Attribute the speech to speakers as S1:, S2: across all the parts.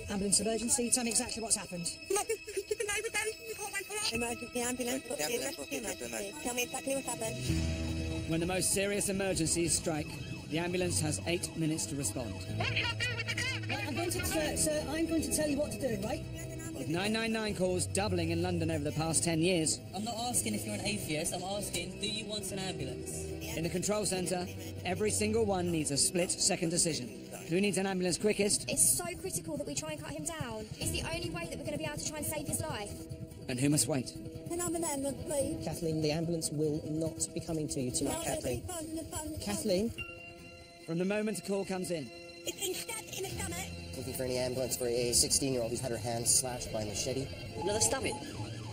S1: Ambulance emergency, tell me exactly what's happened.
S2: Emergency ambulance, emergency. Tell me exactly what's happened.
S3: When the most serious emergencies strike, the ambulance has 8 minutes to respond.
S1: I'm going to tell you what to do, right?
S3: With 999 calls doubling in London over the past 10 years.
S4: I'm not asking if you're an atheist, I'm asking, do you want an ambulance?
S3: In the control centre, every single one needs a split-second decision. Who needs an ambulance quickest?
S5: It's so critical that we try and cut him down. It's the only way that we're going to be able to try and save his life.
S3: And who must wait?
S2: Can I have an ambulance, please?
S1: Kathleen, the ambulance will not be coming to you tonight, Kathleen. Kathleen?
S3: From the moment a call comes in.
S2: It's been stabbed in the stomach.
S6: Looking for any ambulance for a 16-year-old who's had her hand slashed by a machete.
S4: Another stabbing?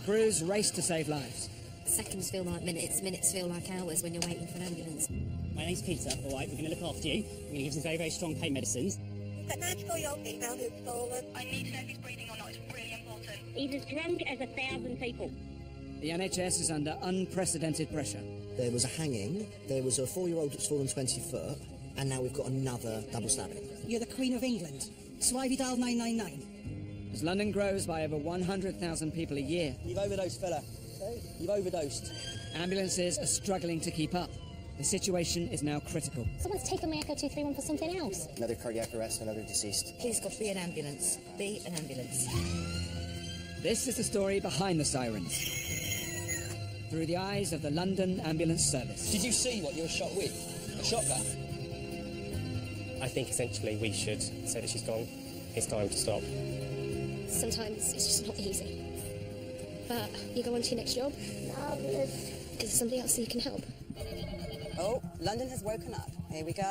S3: Crews race to save lives.
S5: Seconds feel like minutes, minutes feel like hours when you're waiting for an ambulance.
S7: My name's Peter, all right? We're going to look after you. We're going to give some very, very strong pain medicines.
S2: That 94-year-old female who's fallen.
S8: I need to know if he's breathing or not. It's really important.
S9: He's as drunk as 1,000 people.
S3: The NHS is under unprecedented pressure.
S10: There was a hanging, there was a 4-year-old that's fallen 20 foot, and now we've got another double stabbing.
S1: You're the Queen of England. Swivey dial 999.
S3: As London grows by over 100,000 people a year...
S6: You've overdosed, fella. You've overdosed.
S3: Ambulances are struggling to keep up. The situation is now critical.
S9: Someone's taken my Echo 231 for something else.
S6: Another cardiac arrest, another deceased.
S4: Please, God, be an ambulance. Be an ambulance.
S3: This is the story behind the sirens. Through the eyes of the London Ambulance Service.
S6: Did you see what you were shot with? A shotgun?
S7: I think essentially we should say that she's gone. It's time to stop.
S9: Sometimes it's just not easy. But you go on to your next job. Is there somebody else that you can help?
S2: Oh, London has woken up. Here we go.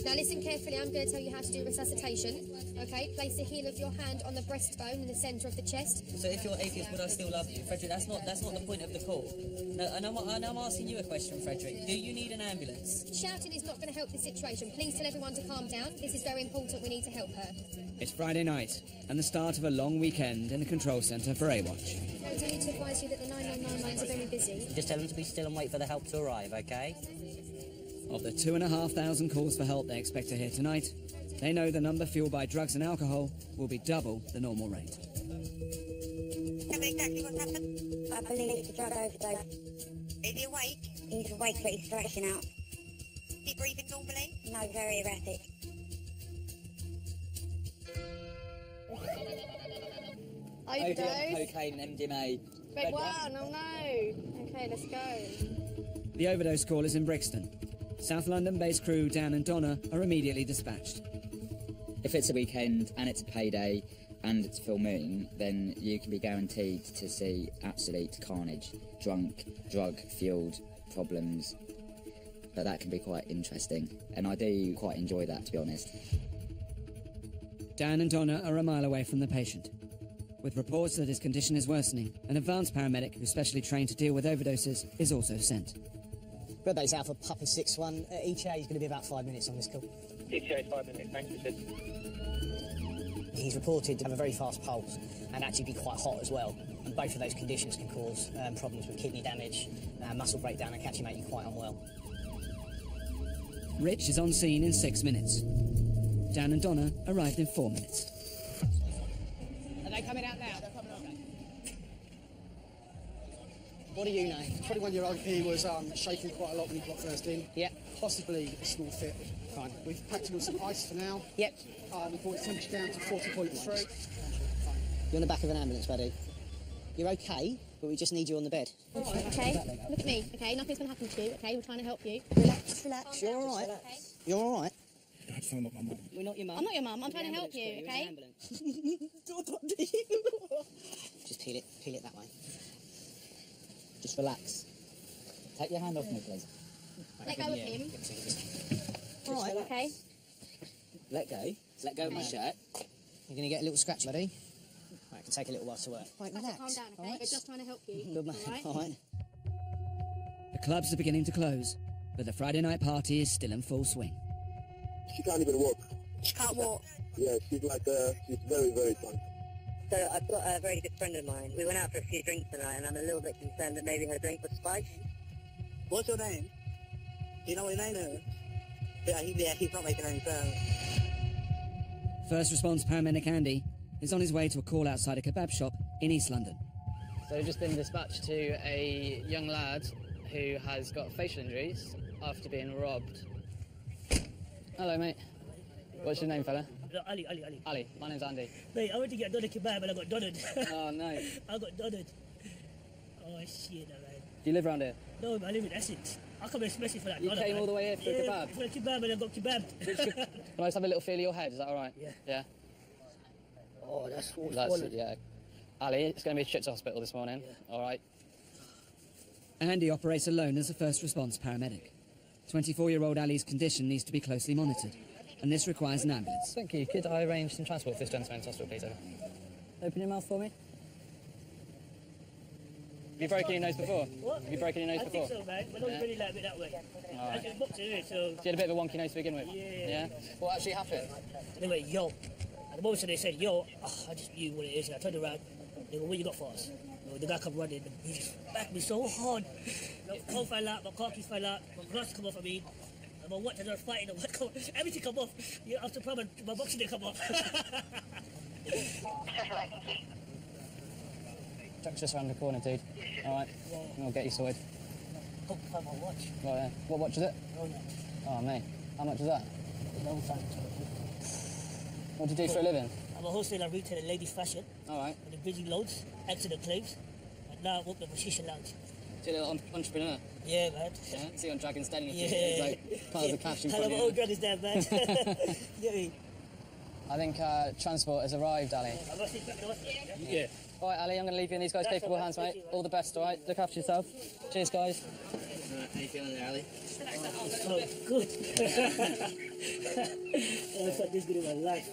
S5: Now listen carefully, I'm going to tell you how to do resuscitation. Okay, place the heel of your hand on the breastbone in the centre of the chest.
S4: So if you're atheist, would I still love you? Frederick, that's not the point of the call. No, and I'm asking you a question, Frederick. Do you need an ambulance?
S5: Shouting is not going to help the situation. Please tell everyone to calm down. This is very important. We need to help her.
S3: It's Friday night, and the start of a long weekend in the control centre for A-Watch.
S5: I need to advise you that the 999 lines are very busy.
S4: Just tell them to be still and wait for the help to arrive, okay?
S3: Of the 2,500 calls for help they expect to hear tonight, they know the number fueled by drugs and alcohol will be double the normal rate.
S2: Tell me exactly what's happened. I believe it's a drug overdose. Is he awake? He's awake, but he's stretching out. Is he breathing normally? No, very erratic.
S4: Overdose, cocaine and MDMA.
S5: Red one, oh no. Okay, let's go.
S3: The overdose call is in Brixton. South London-based crew Dan and Donna are immediately dispatched.
S11: If it's a weekend and it's a payday and it's full moon, then you can be guaranteed to see absolute carnage, drug-fueled problems. But that can be quite interesting, and I do quite enjoy that, to be honest.
S3: Dan and Donna are a mile away from the patient. With reports that his condition is worsening, an advanced paramedic who's specially trained to deal with overdoses is also sent.
S1: Redbay's Alpha, Papa 6-1. ETA is going to be about 5 minutes on this call.
S7: ETA 5 minutes, thank you, sir.
S1: He's reported to have a very fast pulse and actually be quite hot as well. And both of those conditions can cause problems with kidney damage, muscle breakdown, and can actually make you quite unwell.
S3: Rich is on scene in 6 minutes. Dan and Donna arrived in 4 minutes.
S1: Are they coming out now? They're coming out now. What do you know?
S12: 21-year-old, he was shaking quite a lot when he got first in.
S1: Yep.
S12: Possibly a small fit.
S1: Fine.
S12: We've packed him with some ice for now.
S1: Yep.
S12: We brought his temperature down to 40.3.
S1: You're in the back of an ambulance, buddy. You're okay, but we just need you on the bed.
S9: Okay, look at me, okay? Nothing's going to happen to you, okay? We're trying to help you.
S1: Relax, relax. You're all right.
S9: Okay?
S1: You're all right.
S12: I'm not my mum.
S1: We're not your mum.
S9: I'm not your mum, I'm trying to help you, okay?
S1: Just peel it that way. Just relax.
S11: Take your hand off me, please.
S9: Let go of him.
S1: All right.
S9: Okay?
S11: Let go. Let go of my shirt.
S1: You're going to get a little scratch, buddy. Right, it can take a little while to work. Right, relax.
S9: Calm down, okay? We're just trying to help you.
S1: Good man.
S9: All
S1: All right.
S3: The clubs are beginning to close, but the Friday night party is still in full swing.
S13: She can't even walk.
S2: She can't walk.
S13: Yeah, she's very, very drunk.
S2: So I've got a very good friend of mine. We went out for a few drinks tonight, and I'm a little bit concerned that maybe her drink was spiced. What's your name? Do you know what your name is? Yeah, he's not making any sense.
S3: First response paramedic Andy is on his way to a call outside a kebab shop in East London.
S13: So we've just been dispatched to a young lad who has got facial injuries after being robbed. Hello, mate. What's your name, fella?
S14: Ali.
S13: Ali. My name's Andy.
S14: Mate, I went to get done a kebab and I got donned.
S13: Oh, no.
S14: I got donned. Oh, shit, man.
S13: Do you live around here?
S14: No, man, I live in Essex. I come especially for that.
S13: You came all the way here for a kebab?
S14: For a kebab and I got kebabbed.
S13: Can I just have a little feel of your head? Is that all right?
S14: Yeah.
S13: Yeah?
S14: Oh, that's all
S13: Yeah. Ali, it's going to be a trip to hospital this morning. Yeah. All right.
S3: Andy operates alone as a first response paramedic. 24-year-old Ali's condition needs to be closely monitored, and this requires an ambulance.
S13: Thank you. Could I arrange some transport for this gentleman to hospital, please? Open your mouth for me. Have you broken your nose before?
S14: What?
S13: Have you broken your nose before?
S14: I think so, man. But I don't really like it that way.
S13: All right.
S14: I just boxed it, so...
S13: So you had a bit of a wonky nose to begin with?
S14: Yeah.
S13: What actually happened?
S14: They went, yo. And the moment they said, yo, I just knew what it is. And I turned around. They go, what you got for us? The guy come running. And he just backed me so hard. My coat fell out, my car keys fell out, my glass come off of me. And my watch, I was fighting. Everything come off. Yeah, after problem, my boxing didn't come off.
S13: Jack's just around the corner, dude. All right.
S14: Yeah.
S13: I'll get you sorted.
S14: Can't find my watch.
S13: Right, yeah. What watch is it?
S14: Rolex.
S13: Oh, mate. How much is that?
S14: No thanks.
S13: What do you do for a living?
S14: I'm a wholesaler retailer in ladies' fashion.
S13: All right.
S14: With the busy loads, accident claims. And now I work at the Position Lounge.
S13: So you're a little entrepreneur?
S14: Yeah, man.
S13: Yeah? See you on Dragon's Den.
S14: Yeah.
S13: Like piles of cash in front
S14: I
S13: of
S14: love
S13: you.
S14: old Dragon's Den, man. Get me?
S13: I think transport has arrived, Ali.
S14: Yeah.
S13: All right, Ali, I'm going to leave you in these guys' capable hands, mate. All the best, all right? Look after yourself. Cheers, guys.
S14: How you feeling there, Ali? Oh, good. I never felt this good in my life.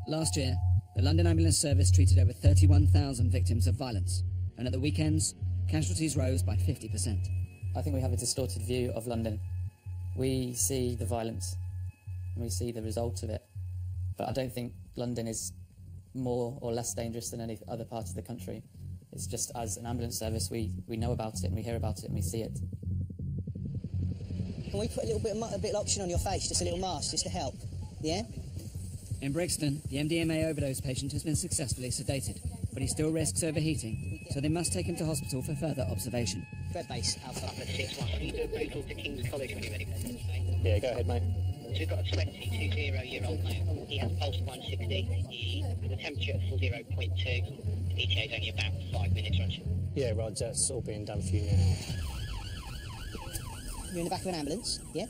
S3: Last year, the London Ambulance Service treated over 31,000 victims of violence, and at the weekends, casualties rose by 50%.
S13: I think we have a distorted view of London. We see the violence, and we see the result of it. But I don't think London is more or less dangerous than any other part of the country. It's just, as an ambulance service, we know about it, and we hear about it, and we see it.
S1: Can we put a bit of lotion on your face, just a little mask, just to help? Yeah?
S3: In Brixton, the MDMA overdose patient has been successfully sedated, but he still risks overheating, so they must take him to hospital for further observation.
S1: Red base, Alpha.
S15: Can you do a phone to King's College when you're ready?
S7: Yeah, go ahead, mate.
S15: So we've got a 22-year-old male. He has a pulse of 160. He has a temperature of 0.2. The ETA is only about 5 minutes, Roger.
S7: Yeah, Roger, it's all being done for you now.
S1: You're in the back of an ambulance, yeah?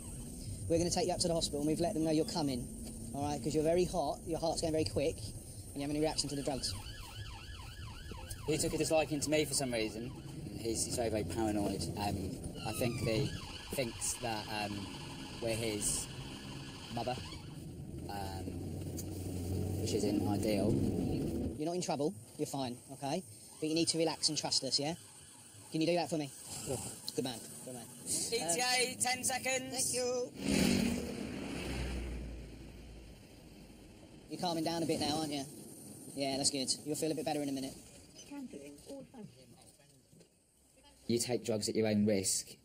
S1: We're going to take you up to the hospital and we've let them know you're coming, all right? Because you're very hot, your heart's going very quick, and you have any reaction to the drugs.
S11: He took a disliking to me for some reason. He's very, very paranoid. I think he thinks that we're his mother, which isn't ideal.
S1: You're not in trouble, you're fine, okay? But you need to relax and trust us, yeah? Can you do that for me? Good man, good man.
S11: ETA, 10 seconds.
S1: Thank you. You're calming down a bit now, aren't you? Yeah, that's good. You'll feel a bit better in a minute.
S11: You take drugs at your own risk.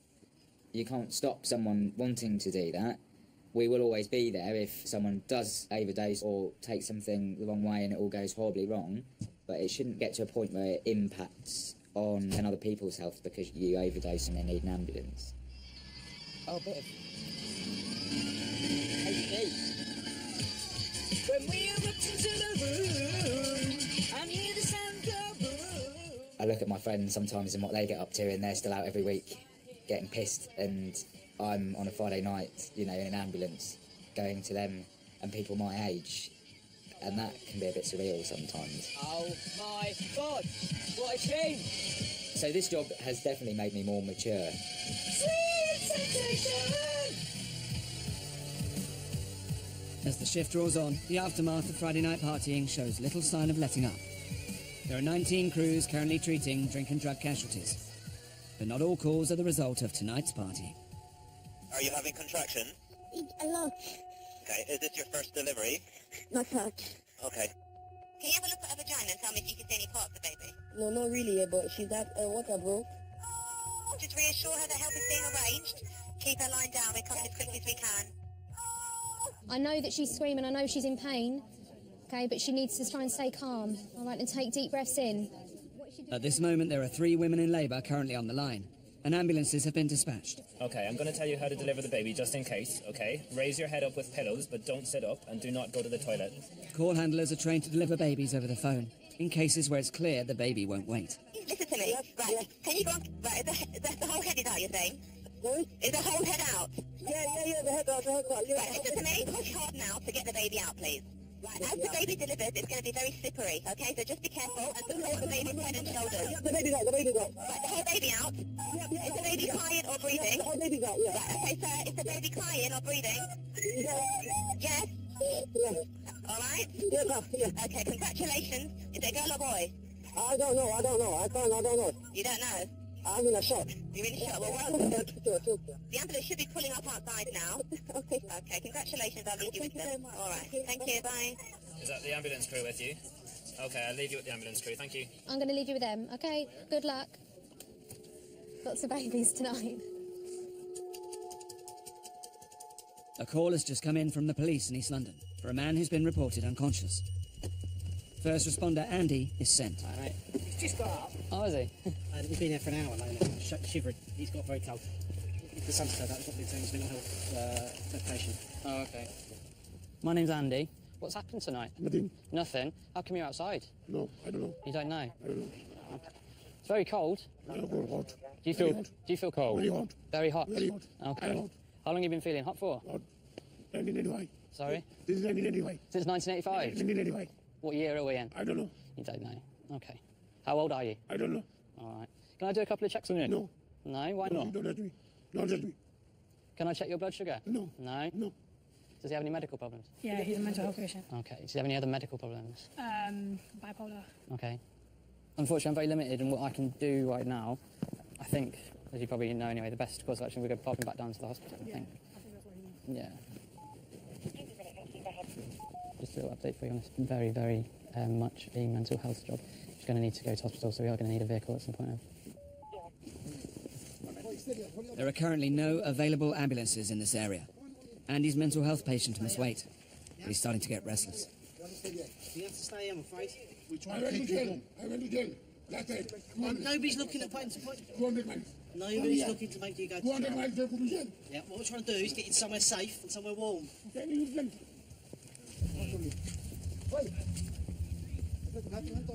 S11: You can't stop someone wanting to do that. We will always be there if someone does overdose or take something the wrong way and it all goes horribly wrong. But it shouldn't get to a point where it impacts on other people's health because you overdose and they need an ambulance.
S1: Oh, a bit of...
S11: When we erupt into the room, I hear the sound go boom. I look at my friends sometimes and what they get up to, and they're still out every week getting pissed, and I'm on a Friday night, you know, in an ambulance, going to them and people my age, and that can be a bit surreal sometimes.
S4: Oh my God, what a shame!
S11: So this job has definitely made me more mature.
S3: Sweet sensation! As the shift draws on, the aftermath of Friday night partying shows little sign of letting up. There are 19 crews currently treating drink and drug casualties. But not all calls are the result of tonight's party.
S16: Are you having contraction?
S2: A lot.
S16: Okay, is this your first delivery?
S2: Not much.
S16: Okay.
S2: Can you have a look at her vagina and tell me if you can see any parts of the baby?
S17: No, not really, but she's got water broke.
S2: Just reassure her that help is being arranged. Keep her lying down. We're coming as quickly as we can.
S5: I know that she's screaming, I know she's in pain, okay, but she needs to try and stay calm, all right, and take deep breaths in.
S3: At this moment, there are 3 women in labour currently on the line, and ambulances have been dispatched.
S18: Okay, I'm going to tell you how to deliver the baby just in case, okay? Raise your head up with pillows, but don't sit up, and do not go to the toilet.
S3: Call handlers are trained to deliver babies over the phone, in cases where it's clear the baby won't wait.
S2: Listen to me. Right, can you go on? Right, is the whole head is out, you're saying? Is the whole head out?
S17: Yeah, the head out.
S2: Right, listen to me. Push hard now to get the baby out, please. Right, as the baby delivers, it's going to be very slippery, okay? So just be careful and support the baby's head and shoulders.
S17: The baby's out.
S2: Right, the whole baby out? Is the baby crying or breathing?
S17: The whole baby's out, yeah.
S2: Right, okay, sir, is the baby crying or breathing? Yes? All right?
S17: Yeah.
S2: Okay, congratulations. Is it a girl or boy?
S17: I don't know. I don't know.
S2: You don't know?
S17: I'm in a shock.
S2: You're in a shock? Well, welcome. The ambulance should be pulling up outside now. Okay, congratulations. I'll leave you with them. All right. Thank you. Bye.
S18: Is that the ambulance crew with you? Okay, I'll leave you with the ambulance crew. Thank you.
S5: I'm going to leave you with them, okay? Good luck. Lots of babies tonight.
S3: A call has just come in from the police in East London for a man who's been reported unconscious. First responder Andy is sent.
S1: All right. He's just got up.
S13: Oh, is he?
S1: He's been there for an hour now, shivering. He's got very cold. The son said that, he's got his mental health medication.
S13: Oh, okay. My name's Andy. What's happened tonight?
S19: Nothing.
S13: Nothing? How come you're outside?
S19: No, I don't know.
S13: You don't know?
S19: I don't know.
S13: Okay. It's very cold.
S19: I don't feel hot.
S13: Do you feel cold?
S19: Very hot.
S13: Very hot?
S19: Very hot.
S13: Okay.
S19: Very hot.
S13: How long have you been feeling hot for?
S19: Hot. 1985.
S13: Sorry?
S19: This is 1985.
S13: Since 1985?
S19: 1985.
S13: What year are we in?
S19: I don't know.
S13: You don't know? Okay. How old are you?
S19: I don't know.
S13: All right. Can I do a couple of checks on you?
S19: No.
S13: No? Why
S19: No,
S13: not?
S19: don't touch me. Don't touch me.
S13: Can I check your blood sugar?
S19: No.
S13: No?
S19: No.
S13: Does he have any medical problems?
S20: Yeah, he's a mental health patient.
S13: Okay. Does he have any other medical problems?
S20: Bipolar.
S13: Okay. Unfortunately, I'm very limited in what I can do right now. I think, as you probably know anyway, the best course of action, we're going to pop him back down to the hospital, I think. Yeah. Just a little update for you on this. Very, very much a mental health job. He's going to need to go to hospital, so we are going to need a vehicle at some point.
S3: There are currently no available ambulances in this area. Andy's mental health patient must wait, but he's starting to get restless.
S1: You have to stay, I'm afraid.
S19: I went to jail. That's it.
S1: Nobody's looking at putting to put.
S19: 200 miles.
S1: Nobody's looking to make you go to
S19: 200 miles to jail.
S1: Yeah, what we're trying to do is get you somewhere safe and somewhere warm.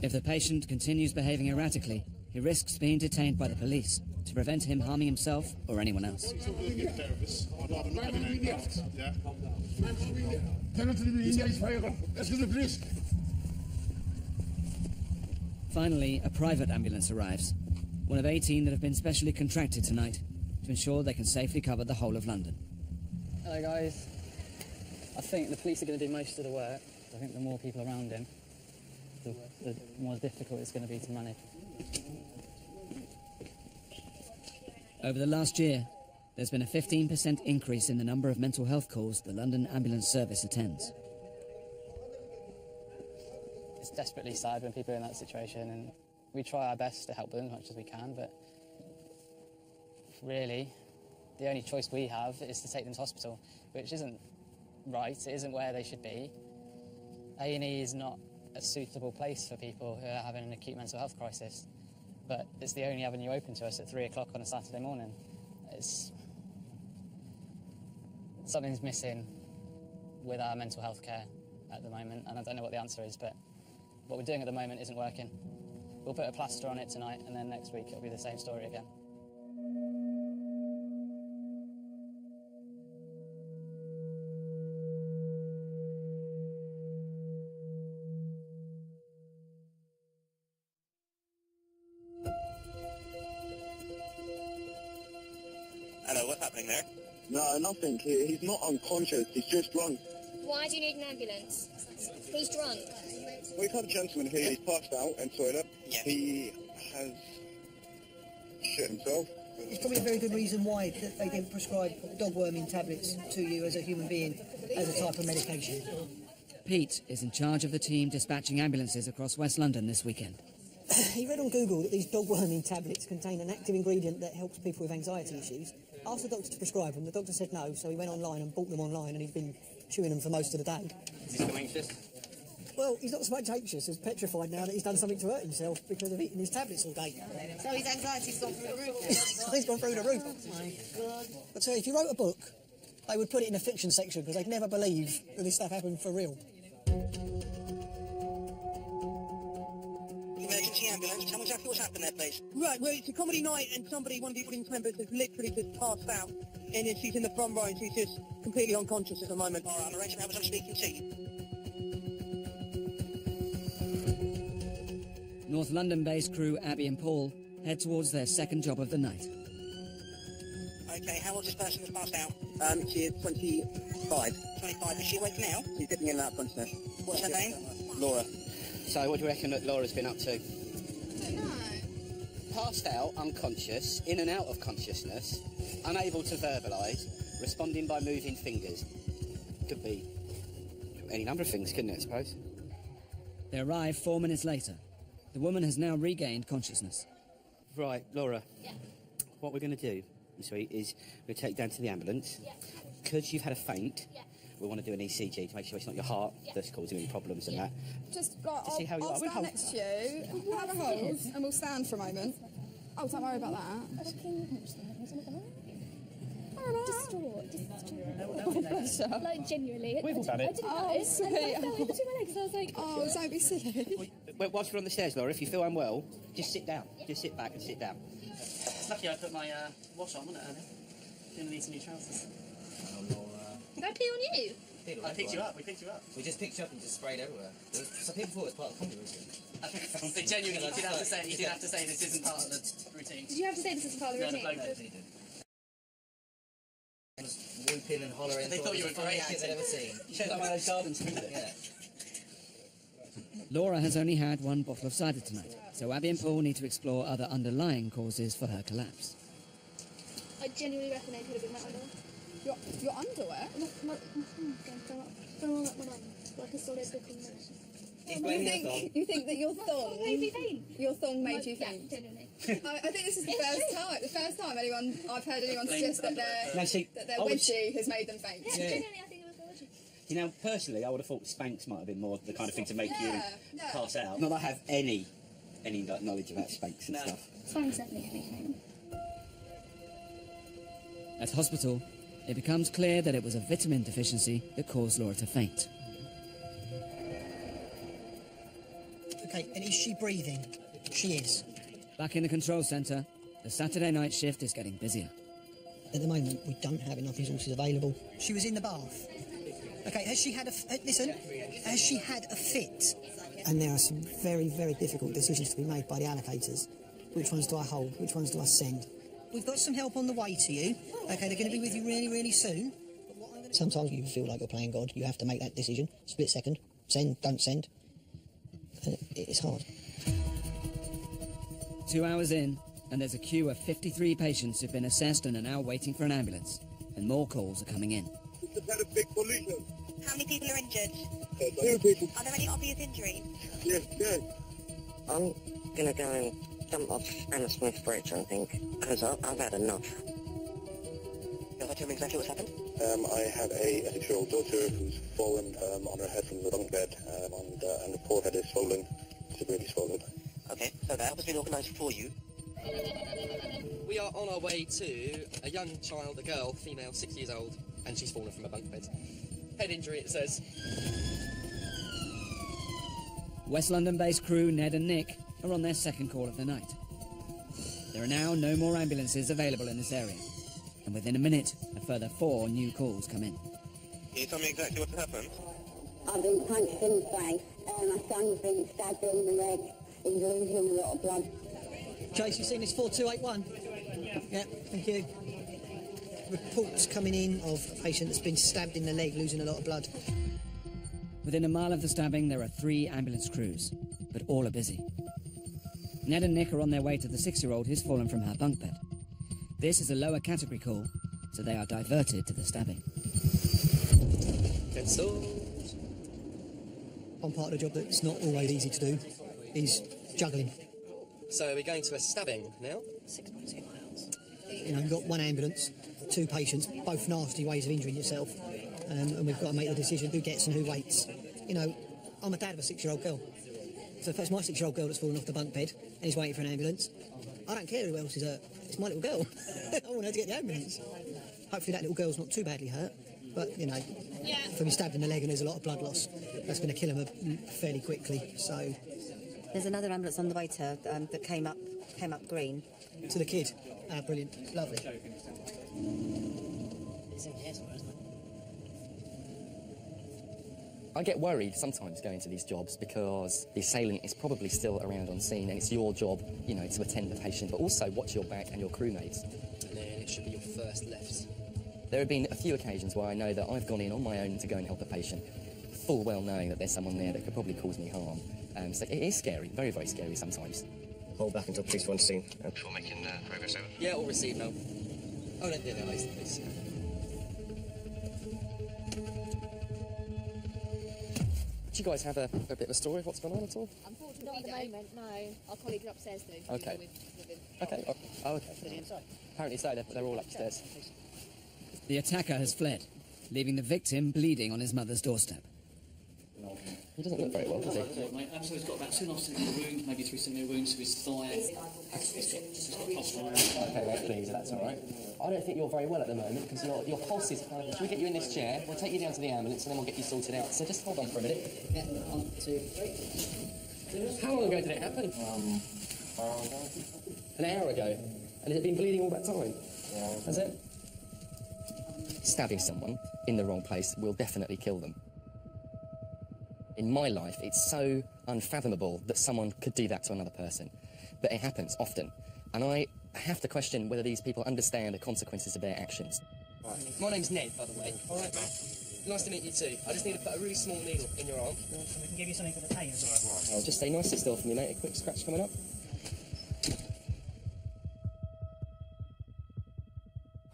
S3: If the patient continues behaving erratically, he risks being detained by the police to prevent him harming himself or anyone else. Finally, a private ambulance arrives, one of 18 that have been specially contracted tonight to ensure they can safely cover the whole of London.
S13: Hello, guys. I think the police are going to do most of the work. I think the more people around him, the more difficult it's going to be to manage.
S3: Over the last year, there's been a 15% increase in the number of mental health calls the London Ambulance Service attends.
S13: It's desperately sad when people are in that situation, and we try our best to help them as much as we can, but really, the only choice we have is to take them to hospital, which isn't right, it isn't where they should be. A&E is not a suitable place for people who are having an acute mental health crisis, but it's the only avenue open to us at 3 o'clock on a Saturday morning. Something's missing with our mental health care at the moment, and I don't know what the answer is, but what we're doing at the moment isn't working. We'll put a plaster on it tonight, and then next week it'll be the same story again.
S16: Hello, what's happening there?
S21: No, nothing. He's not unconscious. He's just drunk.
S5: Why do you need an ambulance? He's drunk.
S21: We've had a gentleman here. He's passed out in toilet.
S16: Yeah.
S21: He has shit himself.
S1: It's probably a very good reason why they didn't prescribe dog worming tablets to you as a human being as a type of medication.
S3: Pete is in charge of the team dispatching ambulances across West London this weekend.
S8: He read on Google that these dog worming tablets contain an active ingredient that helps people with anxiety issues. Asked the doctor to prescribe them. The doctor said no, so he went online and bought them online, and he's been chewing them for most of the day.
S22: Is he still anxious?
S8: Well, he's not so much anxious as petrified now that he's done something to hurt himself because of eating his tablets all day.
S2: So his anxiety's gone through the roof now?
S8: He's gone through the roof. Oh my God. But if you wrote a book, they would put it in the fiction section because they'd never believe that this stuff happened for real.
S21: Emergency ambulance, tell me exactly what's happened there, please.
S17: Right, well, it's a comedy night and somebody, one of the audience members, has literally just passed out. And she's in the front row and she's just completely unconscious at the moment.
S21: All right, I'm arranging I'm speaking to you.
S3: North London-based crew Abby and Paul head towards their second job of the night.
S21: Okay, how old is this person that's passed out?
S17: She is 25.
S21: 25, is she awake now?
S17: She's dipping in and out of consciousness.
S21: What's her name?
S23: Laura. So what do you reckon that Laura's been up to?
S24: I don't know.
S23: Passed out, unconscious, in and out of consciousness, unable to verbalise, responding by moving fingers. Could be any number of things, couldn't it, I suppose?
S3: They arrive 4 minutes later. The woman has now regained consciousness.
S23: Right, Laura.
S24: Yeah.
S23: What we're going to do, sweet, is we'll take you down to the ambulance.
S24: Yeah.
S23: Because you've had a faint,
S24: yeah.
S23: we want to do an ECG to make sure it's not your heart that's causing any problems and that.
S24: Just like,
S23: To see how you
S24: I'll
S23: are.
S24: stand next to you, have a hold, and we'll stand for a moment. Oh, don't worry about that.
S9: Like, genuinely.
S23: We've all done it.
S9: I didn't know.
S24: Oh, sweet.
S9: I fell in between my legs, and I was like...
S24: Oh, don't be silly.
S23: Whilst we're on the stairs, Laura, if you feel unwell, just sit down. Just sit back and sit down.
S25: It's lucky I put my wash on, wasn't it, earlier? Didn't need some new trousers.
S9: Did I pee on you?
S25: I picked you up, we picked you up.
S26: We just picked you up and just sprayed everywhere. Some people thought it was part of the comedy routine.
S25: But genuinely, you did have to say this isn't part of the routine.
S9: Did you have to say this isn't part of the routine?
S26: No, they did. Whooping and hollering.
S25: They thought you were great.
S26: Kids I'd ever seen.
S25: Showed like one of those gardens,
S26: yeah.
S3: Laura has only had one bottle of cider tonight, so Abby and Paul need to explore other underlying causes for her collapse.
S9: I genuinely reckon they could have been my underwear.
S24: Your underwear?
S9: Don't like my mum. Like a solid booking motion.
S24: You think that your thong
S9: made me faint?
S24: Your thong made you faint?
S9: Yeah, genuinely.
S24: I think this is the first time I've heard anyone suggest that their wedgie has made them faint.
S9: Yeah, genuinely, I think it was the wedgie.
S23: You know, personally, I would have thought Spanx might have been more the kind of thing to make you
S24: no.
S23: pass out. Not that I have any like, knowledge about Spanx and stuff.
S9: Spanx definitely had me faint.
S3: At hospital, it becomes clear that it was a vitamin deficiency that caused Laura to faint.
S8: Okay, and is she breathing? She is.
S3: Back in the control centre, the Saturday night shift is getting busier.
S8: At the moment, we don't have enough resources available. She was in the bath. Okay, has she had a fit? And there are some very, very difficult decisions to be made by the allocators. Which ones do I hold? Which ones do I send? We've got some help on the way to you. Okay, they're going to be with you really, really soon. Sometimes you feel like you're playing God. You have to make that decision. Split second. Send, don't send. It's hard.
S3: 2 hours in, and there's a queue of 53 patients who've been assessed and are now waiting for an ambulance. And more calls are coming in.
S21: It's had a big collision.
S2: How many people are injured?
S21: 2 people.
S2: Are there any obvious injuries?
S21: Yes.
S27: I'm gonna go and jump off Anna Smith Bridge, I think, because I've had enough.
S21: Can you tell me exactly what's happened? I have a 6-year-old daughter who's fallen on her head from the bunk bed, and the forehead is swollen, severely swollen. Okay, so that has been organised for you.
S28: We are on our way to a young child, a girl, female, 6 years old, and she's fallen from a bunk bed. Head injury, it says.
S3: West London-based crew Ned and Nick are on their second call of the night. There are now no more ambulances available in this area, and within a minute, a further 4 new calls come in.
S21: Can you tell me exactly what's happened?
S27: I've been punched in the face, my son's been stabbed in the leg, he's losing a lot of blood.
S8: Chase, you seen this 4281? Yeah, thank you. Reports coming in of a patient that's been stabbed in the leg, losing a lot of blood.
S3: Within a mile of the stabbing, there are 3 ambulance crews, but all are busy. Ned and Nick are on their way to the 6-year-old who's fallen from her bunk bed. This is a lower category call, so they are diverted to the stabbing.
S28: Pencil.
S8: One part of the job that's not always easy to do is juggling.
S28: So we're going to a stabbing now.
S8: 6.2 miles. You know, you've got one ambulance, 2 patients, both nasty ways of injuring yourself, and we've got to make the decision who gets and who waits. You know, I'm a dad of a 6-year-old girl. So if it's my 6-year-old girl that's fallen off the bunk bed and is waiting for an ambulance, I don't care who else is hurt. It's my little girl. I want her to get the ambulance. Hopefully that little girl's not too badly hurt, but, you know, if they'll be stabbed in the leg and there's a lot of blood loss, that's going to kill them fairly quickly, so...
S4: There's another ambulance on the way to that came up green.
S8: To the kid. Brilliant. Lovely.
S6: I get worried sometimes going to these jobs because the assailant is probably still around on scene, and it's your job, you know, to attend the patient, but also watch your back and your crewmates.
S28: And then it should be your first left.
S6: There have been a few occasions where I know that I've gone in on my own to go and help a patient, full well knowing that there's someone there that could probably cause me harm. So it is scary, very, very scary sometimes.
S21: Hold back until police want to see. Before making progress over.
S28: Yeah, all received now. Oh, no, please.
S6: Do you guys have a bit of a story of what's going on at all?
S5: Unfortunately, not at the moment, no. Our colleagues upstairs do.
S6: Okay. Okay. Oh, okay. Apparently so, they're all upstairs.
S3: The attacker has fled, leaving the victim bleeding on his mother's doorstep.
S6: He doesn't look very well, does he?
S25: So he's got about 2.5 centimetre wound, maybe 3 centimetre wounds to his thigh.
S6: Okay, mate, please, that's all right. I don't think you're very well at the moment because your pulse is kind of... Should we get you in this chair? We'll take you down to the ambulance and then we'll get you sorted out. So just hold on for a minute.
S4: Yeah, 1, 2, 3.
S6: How long ago did it happen? An hour ago. And has it been bleeding all that time? Yeah. Has it? Stabbing someone in the wrong place will definitely kill them. In my life, it's so unfathomable that someone could do that to another person. But it happens often. And I have to question whether these people understand the consequences of their actions.
S28: Right. My name's Ned, by the way. All right, nice to meet you too. I just need to put a really small needle in your arm.
S1: We can give you something for the pain as well.
S6: I'll just stay nice and still for me, mate. A quick scratch coming up.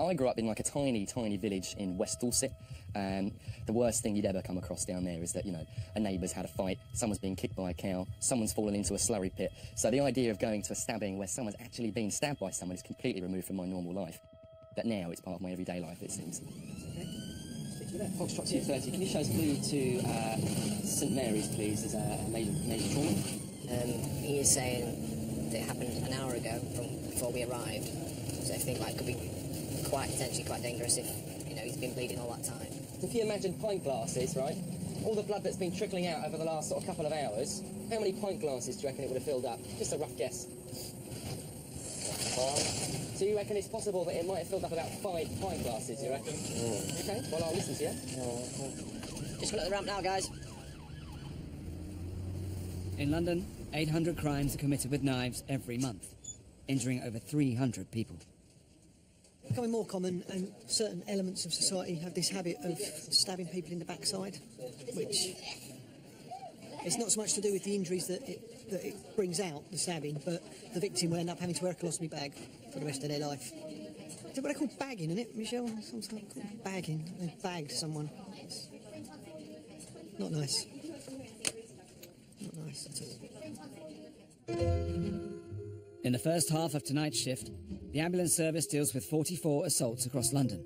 S6: I grew up in like a tiny, tiny village in West Dorset. The worst thing you'd ever come across down there is that, you know, a neighbour's had a fight, someone's been kicked by a cow, someone's fallen into a slurry pit. So the idea of going to a stabbing where someone's actually been stabbed by someone is completely removed from my normal life. But now it's part of my everyday life, it seems.
S11: Foxtrot 230, can you show us blue to St Mary's, please, as a major trauma?
S1: He is saying that it happened an hour ago from before we arrived. So I think that could be potentially quite dangerous if, you know, he's been bleeding all that time.
S6: If you imagine pint glasses, right? All the blood that's been trickling out over the last sort of couple of hours, how many pint glasses do you reckon it would have filled up? Just a rough guess. So you reckon it's possible that it might have filled up about 5 pint glasses, you reckon? Okay, well, I'll listen to you.
S1: Just look at the ramp now, guys.
S3: In London, 800 crimes are committed with knives every month, injuring over 300 people.
S8: Becoming more common, and certain elements of society have this habit of stabbing people in the backside, which it's not so much to do with the injuries that it brings out, the stabbing, but the victim will end up having to wear a colostomy bag for the rest of their life. Is that what they call bagging, isn't it, Michelle? Something called bagging. They bagged someone. It's not nice. Not nice at all.
S3: In the first half of tonight's shift, the ambulance service deals with 44 assaults across London.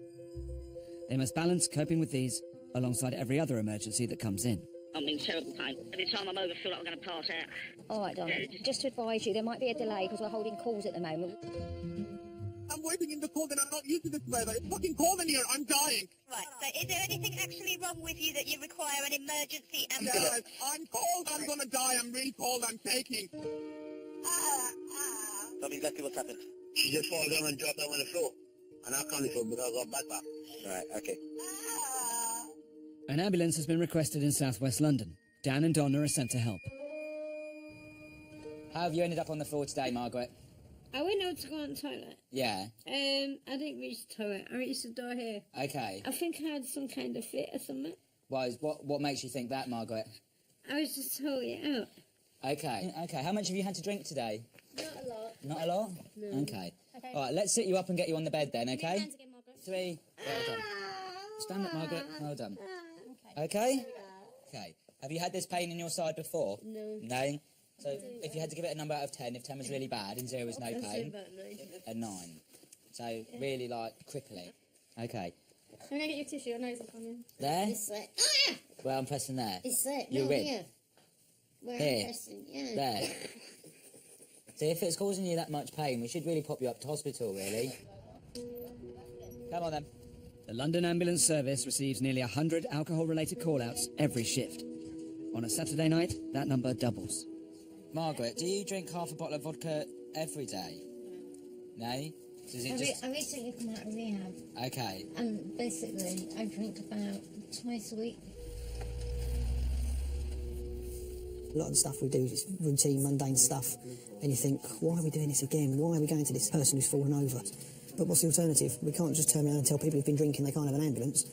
S3: They must balance coping with these alongside every other emergency that comes in.
S27: I'm in terrible pain. Every time I'm over, I feel like I'm going to pass out.
S9: All right, Don. Just to advise you, there might be a delay because we're holding calls at the moment.
S17: I'm waiting in the cold and I'm not used to this weather. It's fucking cold in here. I'm dying.
S2: Right, so is there anything actually wrong with you that you require an emergency ambulance?
S17: Yes, I'm cold. I'm going to die. I'm really cold. I'm shaking.
S21: Tell me exactly what's happened. She just fall down and drop down on the floor. And I can't fall because of backpack. Right, okay.
S3: An ambulance has been requested in southwest London. Dan and Donna are sent to help.
S11: How have you ended up on the floor today, Margaret?
S7: I went out to go on the toilet.
S11: Yeah.
S7: I didn't reach the toilet. I reached the door here.
S11: Okay.
S7: I think I had some kind of fit or something.
S11: Well, what makes you think that, Margaret?
S7: I was just holding it out.
S11: Okay. Okay. How much have you had to drink today?
S7: Not a lot.
S11: Not a lot?
S7: No.
S11: Okay. All right, let's sit you up and get you on the bed then, okay?
S7: Hands again, Margaret.
S11: 3. Well done. Stand up, Margaret. Well done. Okay? Okay. Have you had this pain in your side before?
S7: No.
S11: No? So if you had to give it a number out of 10, if 10 was really bad and 0 was no
S7: I'd say
S11: pain,
S7: about 9.
S11: a 9. So really, like, crippling. Okay.
S5: I'm going to get your tissue. I know it's coming.
S11: There?
S7: It's like, oh yeah!
S11: Well, I'm pressing there.
S7: It's like,
S11: Your
S7: no,
S11: rib?
S7: here. Where
S11: Here.
S7: I'm pressing, yeah.
S11: There. So if it's causing you that much pain, we should really pop you up to hospital, really. Come on, then.
S3: The London Ambulance Service receives nearly 100 alcohol-related call-outs every shift. On a Saturday night, that number doubles.
S11: Margaret, do you drink half a bottle of vodka every day? No? Does it just...
S7: I recently come out of rehab.
S11: Okay.
S7: And basically, I drink about twice a week.
S8: A lot of the stuff we do is routine, mundane stuff, and you think, why are we doing this again? Why are we going to this person who's fallen over? But what's the alternative? We can't just turn around and tell people who've been drinking they can't have an ambulance,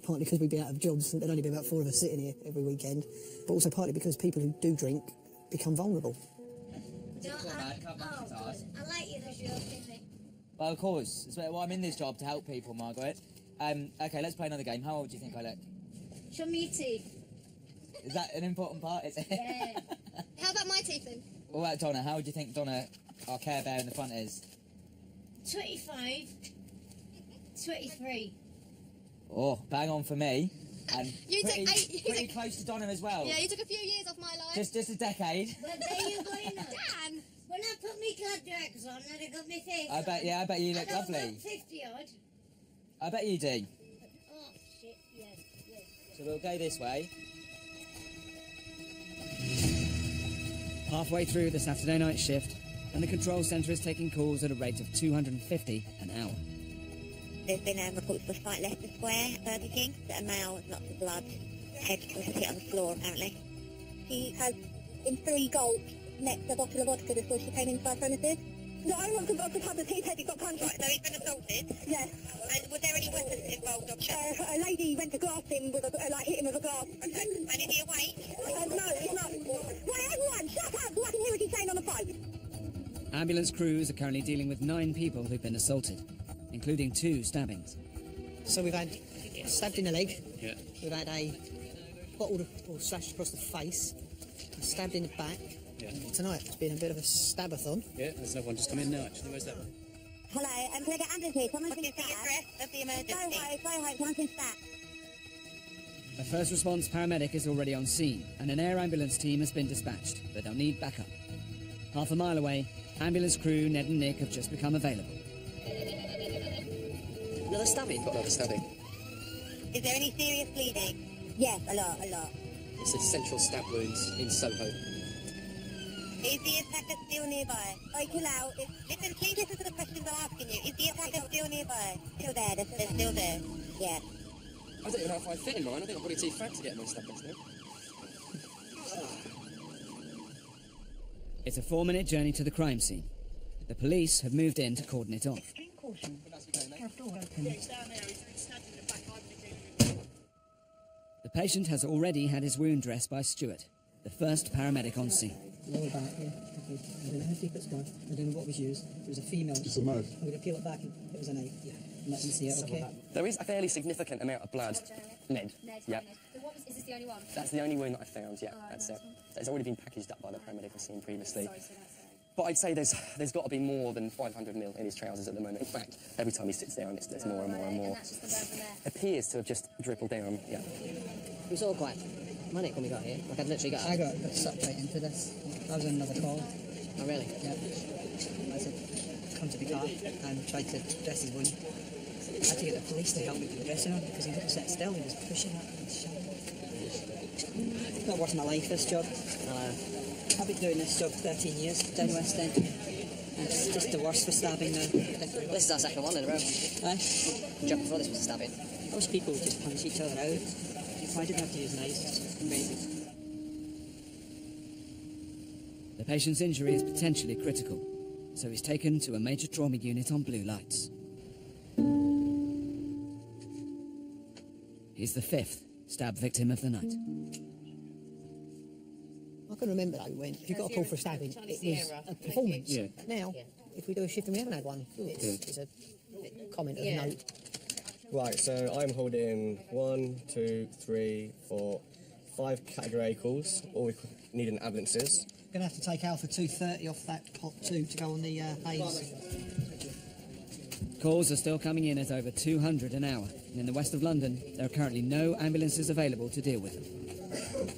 S8: partly because we'd be out of jobs and there'd only be about 4 of us sitting here every weekend, but also partly because people who do drink become vulnerable.
S7: I like you, the show,
S11: Well, of course. Well, I'm in this job to help people, Margaret. Okay, let's play another game. How old do you think I look?
S7: Show me your teeth.
S11: Is that an important part? Is it?
S7: Yeah.
S5: How about my teeth then?
S11: What about Donna? How would you think Donna, our Care Bear in the front, is?
S7: 25. 23.
S11: Oh, bang on for me. And
S5: You
S11: pretty,
S5: took 8...
S11: pretty close to Donna as well.
S5: Yeah, you took a few years off my life.
S11: Just a decade.
S7: But there you go, you know.
S5: Dan!
S7: When I put me glad drags on and I got my face
S11: I bet you look
S7: I
S11: lovely.
S7: about 50 odd.
S11: I bet you do.
S7: Oh, shit, yes.
S11: So we'll go this way.
S3: Halfway through the Saturday night shift, and the control centre is taking calls at a rate of 250 an hour.
S2: There's been reports of a fight Leicester Square, Burger King, that a male with lots of blood, head was hit on the floor apparently. She has, in 3 gulps, necked a bottle of vodka before she came inside premises. No, I want to have the teeth head, he's got punched. Right, so he's been assaulted? Yes. And was there any weapons involved? A lady went to glass him with hit him with a glass. Okay. And is he awake? No, he's not. Right, everyone, shut up so I can hear what he's saying on the phone.
S3: Ambulance crews are currently dealing with 9 people who've been assaulted, including 2 stabbings.
S8: So we've had stabbed in the leg,
S10: yeah.
S8: We've had a bottle or slashed across the face, stabbed in the back.
S10: Yeah.
S8: Tonight it's been a bit of a stabathon.
S10: Yeah, there's another one just come in now actually. Where's that one?
S2: Hello, can I get ambulance please? Someone's been stabbed. Of the emergency. Someone's been stabbed.
S3: A first response paramedic is already on scene, and an air ambulance team has been dispatched, but they'll need backup. Half a mile away, ambulance crew Ned and Nick have just become available.
S6: Another stabbing? Got another stabbing.
S2: Is there any serious bleeding? Yes, a lot.
S6: It's a central stab wounds in Soho.
S2: Is the attacker still nearby? I chill out. Listen, please listen to the questions I'm asking you. Is the attacker still nearby? Still there, they're still there. Yeah.
S6: I don't even know if I fit in mine. I think I've got too fat to get my stabbings now.
S3: It's a 4-minute journey to the crime scene. The police have moved in to cordon it off. The patient has already had his wound dressed by Stuart, the first paramedic on scene.
S8: Lower back here. Okay. I don't know how deep it's gone. I don't know what was used. It was a female.
S10: Just a mouth.
S8: I'm going to peel it back. It was an 8. Yeah. Let me see it, okay?
S6: There is a fairly significant amount of blood. Ned. Yeah.
S5: Is this the only one?
S6: That's the only wound that I found, yeah. That's it. It's already been packaged up by the paramedic I've seen previously. But I'd say there's got to be more than 500 mil in his trousers at the moment. In fact, every time he sits down, there's more and more and more.
S5: And that's just gone down from there.
S6: Appears to have just dribbled down, yeah. It was all quite manic when we got here. Like I'd literally got...
S8: I got sucked right into this. I was on another call.
S6: Oh, really?
S8: Yeah. I said, come to the car and tried to dress his wound. I had to get the police to help me put the dressing on because he didn't sit still. He was pushing up and shoving. It's not worth my life, this job. I've been doing this job 13 years down West End. And it's just the worst for stabbing now.
S6: This is our second one in a row.
S8: Aye?
S6: The job before this was a stabbing.
S8: Most people just punch each other out. I didn't have to use knives. It's amazing.
S3: The patient's injury is potentially critical, so he's taken to a major trauma unit on blue lights. He's the 5th stab victim of the night.
S8: I can remember that when if you got a call for a stabbing, it was a performance.
S10: Yeah.
S8: Now, if we do a shift and we haven't had one, it's a comment of note.
S12: Right, so I'm holding 1, 2, 3, 4,
S28: 5 category A calls. All we need in ambulances.
S8: Going to have to take Alpha 230 off that pot 2 to go on the Hayes.
S3: Calls are still coming in at over 200 an hour, and in the west of London, there are currently no ambulances available to deal with them.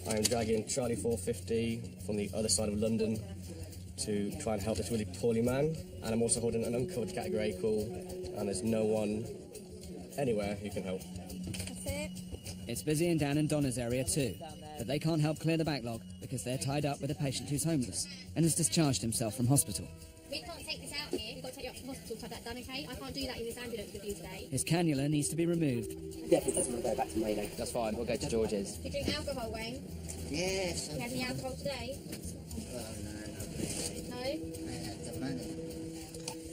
S28: I am dragging Charlie 450 from the other side of London to try and help this really poorly man, and I'm also holding an uncovered category A call, and there's no one anywhere who can help.
S2: That's it.
S3: It's busy in Dan and Donna's area too, but they can't help clear the backlog because they're tied up with a patient who's homeless and has discharged himself from hospital.
S9: We can't take this out here. We've got to take you up to the hospital to have that done, okay? I can't do that in this ambulance with you today.
S3: His cannula needs to be removed.
S6: Yeah, he doesn't want to go back to Mayday. That's fine, we'll go to George's.
S9: You drink alcohol, Wayne?
S27: Yes.
S9: You had any alcohol today? No?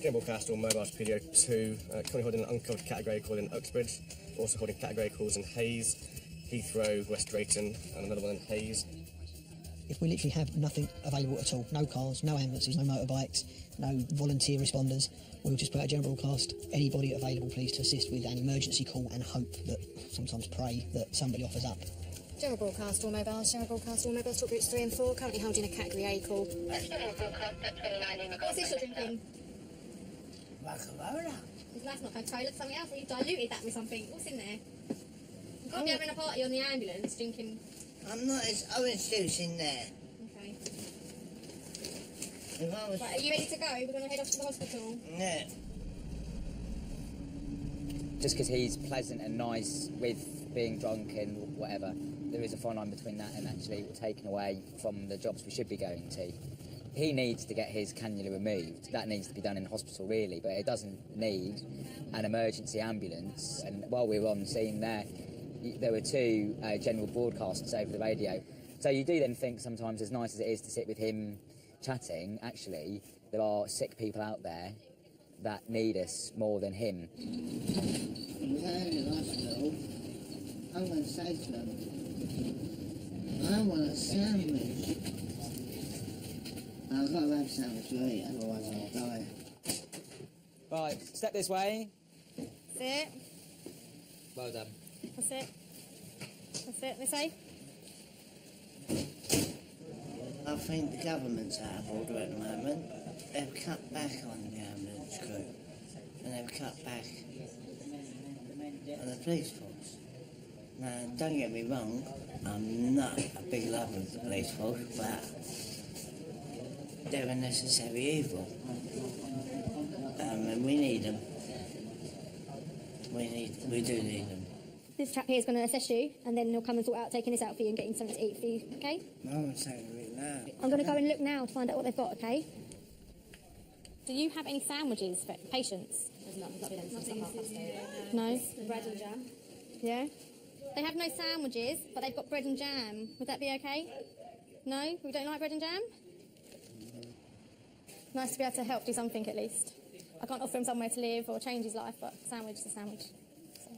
S28: Gimbal Castle, Mobile PDO 2, currently holding an uncovered category call in Uxbridge, also holding category calls in Hayes, Heathrow, West Drayton, and another one in Hayes.
S8: If we literally have nothing available at all, no cars, no ambulances, no motorbikes, no volunteer responders, we'll just put out a general broadcast, anybody available please to assist with an emergency call, and hope that, sometimes pray, that somebody offers up.
S12: General broadcast, all mobiles, talk groups 3 and 4, currently holding a category A call.
S9: What's this you're drinking?
S27: Coca-Cola.
S9: That's not Coca-Cola, that's something else. You've diluted that with something. What's in there? You can't be having a party on the ambulance drinking...
S27: I'm not, it's orange juice in there.
S9: Okay.
S27: If I was...
S9: Right, are you ready to go? We're going to head off to the hospital.
S27: Yeah.
S11: Just because he's pleasant and nice with being drunk and whatever, there is a fine line between that and actually taken away from the jobs we should be going to. He needs to get his cannula removed. That needs to be done in hospital, really, but it doesn't need an emergency ambulance. And while we were on scene there were 2 general broadcasts over the radio. So you do then think sometimes, as nice as it is to sit with him chatting, actually, there are sick people out there that need us more than him.
S27: I'm going to the hospital. I'm going to say to them, I want a sandwich. I've got to have a sandwich to eat, otherwise I'll die.
S11: Right, step this way.
S9: That's it.
S11: Well done.
S9: That's it. That's it, this way.
S27: I think the government's out of order at the moment. They've cut back on the ambulance crew, and they've cut back on the police force. Now, don't get me wrong, I'm not a big lover of the police force, but they're a necessary evil. And we need them. We do need them.
S9: This chap here is going to assess you, and then he'll come and sort out taking this out for you and getting something to eat for you, okay?
S27: No one's saying it now.
S9: I'm going to go and look now to find out what they've got, okay? Do you have any sandwiches for patients? There's nothing. No?
S2: Bread and jam.
S9: Yeah? They have no sandwiches, but they've got bread and jam. Would that be okay? No? We don't like bread and jam? Nice to be able to help do something at least. I can't offer him somewhere to live or change his life, but a sandwich is a sandwich. So,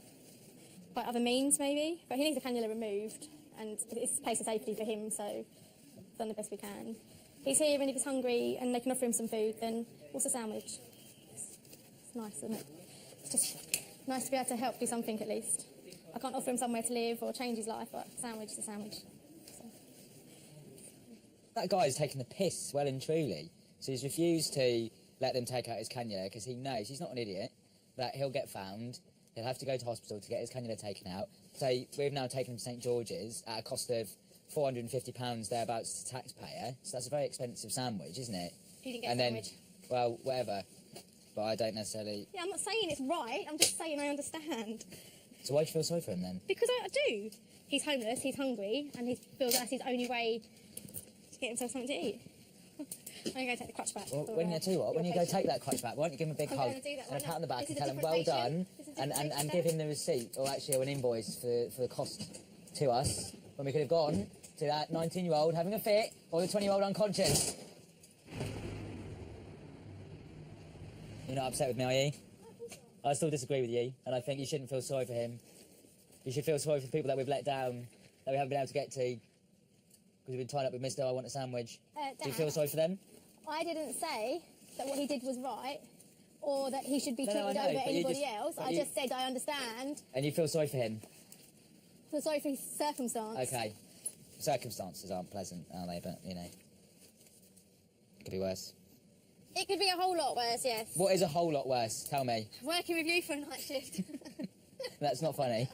S9: by other means, maybe. But he needs a cannula removed, and it's a place of safety for him, so we've done the best we can. He's here, and if he's hungry and they can offer him some food, then what's a sandwich? It's nice, isn't it? It's just nice to be able to help do something at least. I can't offer him somewhere to live or change his life, but a sandwich is a sandwich. So.
S11: That guy is taking the piss, well and truly. So he's refused to let them take out his cannula because he knows, he's not an idiot, that he'll get found, he'll have to go to hospital to get his cannula taken out. So we've now taken him to St George's at a cost of £450 thereabouts to the taxpayer. So that's a very expensive sandwich, isn't it?
S9: He didn't get a sandwich.
S11: Well, whatever. But I don't necessarily...
S9: Yeah, I'm not saying it's right, I'm just saying I understand.
S11: So why do you feel sorry for him then?
S9: Because I do. He's homeless, he's hungry, and he feels that's his only way to get himself something to eat. I'm going to go take the crutch back.
S11: Well, when you go take that crutch back, why don't you give him a big hug and a pat on the back and tell him well done and give him the receipt or actually an invoice for the cost to us when we could have gone to that 19-year-old having a fit or the 20-year-old unconscious. You're not upset with me, are you? I still disagree with you, and I think you shouldn't feel sorry for him. You should feel sorry for the people that we've let down, that we haven't been able to get to, because we've been tied up with Mr. I want a sandwich. Do you feel sorry for them?
S9: I didn't say that what he did was right, or that he should be treated over
S11: but
S9: anybody else. I just said I understand.
S11: And you feel sorry for him?
S9: I feel sorry for his circumstance.
S11: Okay. circumstances aren't pleasant, are they? But, you know, it could be worse.
S9: It could be a whole lot worse, yes.
S11: What is a whole lot worse? Tell me.
S9: Working with you for a night shift.
S11: That's not funny.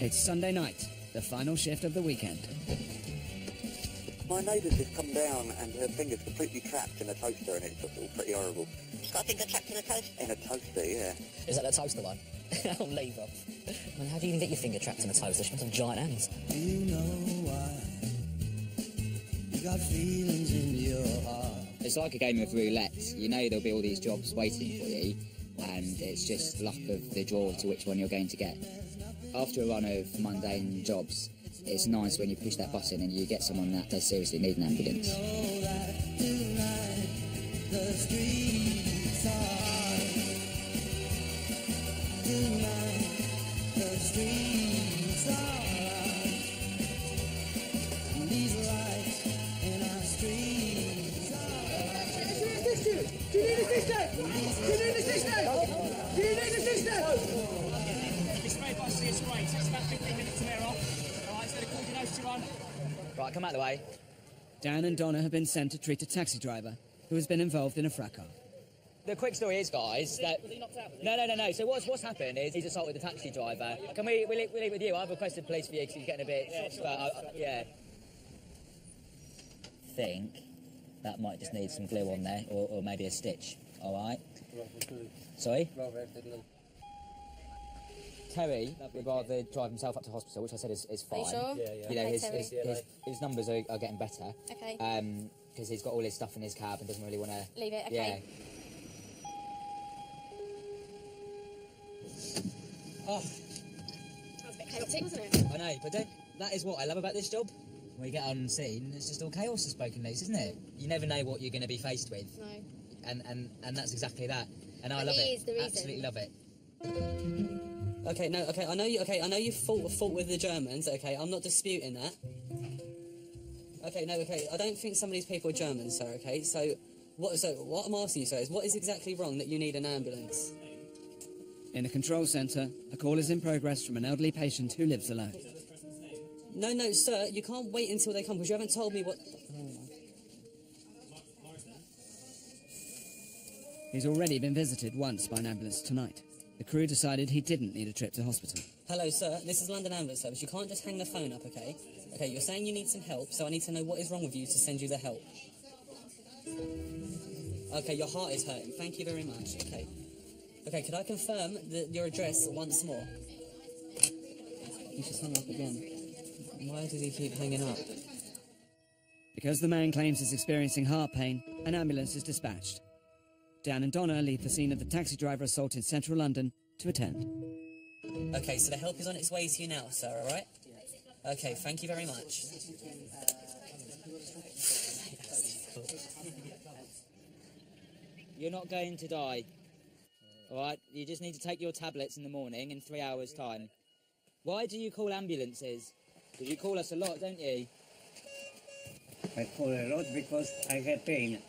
S3: It's Sunday night, the final shift of the weekend.
S21: My neighbour's just come down and her finger's completely trapped in a toaster and it's all pretty horrible.
S2: She's got a finger trapped in a toaster?
S21: In a toaster, yeah.
S1: Is that the toaster one? I'll leave her. I mean, how do you even get your finger trapped in a toaster? She must have giant hands.
S27: You know why? You got feelings in your heart.
S11: It's like a game of roulette. You know there'll be all these jobs waiting for you, and it's just luck of the draw to which one you're going to get. After a run of mundane jobs, it's nice when you push that button and you get someone that does seriously need an ambulance.
S27: The streets are tonight. The streets are these lights in our streets
S17: Do you need assistance? Do you need assistance? Do you need assistance?
S25: This road bus is great. It's about 15 minutes to their off. Alright, so the coordinates are on.
S11: Right, come out of the way.
S3: Dan and Donna have been sent to treat a taxi driver who has been involved in a fracas.
S11: The quick story is, guys, that...
S25: Was he knocked out?
S11: No. So what's happened is he's assaulted the taxi driver. Can we'll leave with you? I've requested police for you because he's getting a bit... Yeah. Think that might just need some glue on there, or maybe a stitch. All right? Sorry? Terry would rather drive himself up to hospital, which I said is fine.
S9: Are you sure?
S11: You know,
S9: Okay,
S11: his numbers are getting better.
S9: Okay.
S11: Because he's got all his stuff in his cab and doesn't really want to...
S9: Leave it, okay.
S11: Yeah. Oh.
S9: That was a bit chaotic, wasn't it?
S11: I know, but that is what I love about this job. When you get on scene, it's just all chaos is spoken loose, isn't it? You never know what you're going to be faced with.
S9: No.
S11: And that's exactly that. And I love
S9: it
S11: it.
S9: is the reason.
S11: Absolutely love it.
S8: Okay, no, okay, I know you fought with the Germans, okay, I'm not disputing that. Okay, no, okay, I don't think some of these people are Germans, sir, okay, so what I'm asking you, sir, is what is exactly wrong that you need an ambulance?
S3: In a control centre, a call is in progress from an elderly patient who lives alone.
S8: No, sir, you can't wait until they come, because you haven't told me what...
S3: He's already been visited once by an ambulance tonight. The crew decided he didn't need a trip to hospital.
S8: Hello, sir, this is London Ambulance Service. You can't just hang the phone up, okay? Okay, you're saying you need some help, so I need to know what is wrong with you to send you the help. Okay, your heart is hurting. Thank you very much, okay. Okay, could I confirm your address once more? He just hung up again. Why does he keep hanging up?
S3: Because the man claims he's experiencing heart pain, an ambulance is dispatched. Dan and Donna leave the scene of the taxi driver assault in central London to attend.
S8: Okay, so the help is on its way to you now, sir, all right? Okay, thank you very much.
S11: You're not going to die. All right? You just need to take your tablets in the morning in 3 hours' time. Why do you call ambulances? Because you call us a lot, don't you?
S27: I call a lot because I have pain.